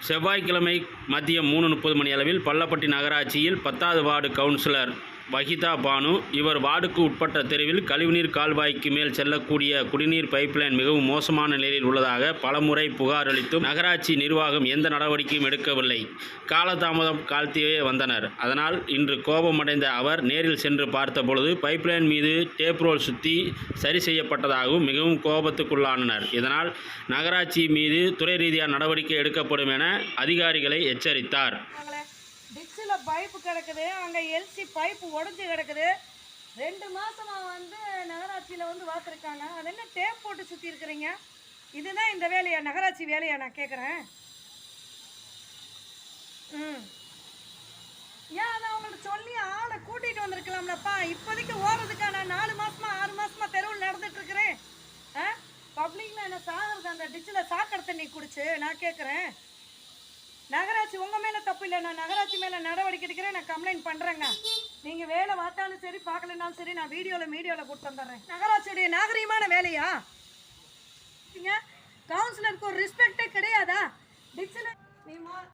செவ்வாய்க்கிழமை மதியம் 3:30 மணியளவில் பள்ளப்பட்டி நகராட்சியில் 10வது வார்டு கவுன்சிலர் வஹிதா பானு இவர் வார்டுக்கு உட்பட்ட தெருவில் கழிவுநீர் கால்வாய்க்கு மேல் செல்லக்கூடிய குடிநீர் பைப்லைன் மிகவும் மோசமான நிலையில் உள்ளதாக பலமுறை புகார் அளித்தும் நகராட்சி நிர்வாகம் எந்த நடவடிக்கையும் எடுக்கவில்லை. காலதாமதம் காலத்திலே வந்தனர். அதனால் இன்று கோபமடைந்த அவர் நேரில் சென்று பார்த்தபொழுது பைப்லைன் மீது டேப் ரோல் சுற்றி சரி செய்யப்பட்டதாகவும் மிகவும் கோபத்துக்குள்ளானனர். இதனால் நகராட்சி மீது துறை ரீதியாக நடவடிக்கை எடுக்கப்படும் என அதிகாரிகளை எச்சரித்தார். டிச்சில் பைப்பு கிடக்குது, அங்கே எல்சி பைப்பு உடஞ்சி கிடக்குது. 2 மாதமாக நகராட்சியில் பார்த்துருக்காங்க. அது என்ன டேப் போட்டு சுற்றி இருக்கிறீங்க? இதுதான் இந்த வேலையா, நகராட்சி வேலையா நான் கேட்குறேன். ஏன் நான் அவங்கள்ட்ட சொல்லி ஆளை கூட்டிகிட்டு வந்திருக்கலாம்லப்பா. இப்போதைக்கு ஓடுறதுக்கான 4 மாதமாக 6 மாதமாக தெருவில் நடந்துட்டுருக்குறேன். பப்ளிக்கில் என்ன சாகிறது அந்த டிச்சில் சாக்கடை தண்ணி குடிச்சு நான் கேட்குறேன். நகராட்சி உங்கள் மேலே தப்பு இல்லை, நான் நகராட்சி மேலே நடவடிக்கை எடுக்கிறேன், நான் கம்ப்ளைண்ட் பண்ணுறேங்க. நீங்கள் வேலை பார்த்தாலும் சரி பார்க்கலனாலும் சரி நான் மீடியோவில் போட்டு வந்துடுறேன். நகராட்சியுடைய நாகரீகமான வேலையா? கவுன்சிலருக்கு ஒரு ரெஸ்பெக்டே கிடையாதா? டிச்சில் நீ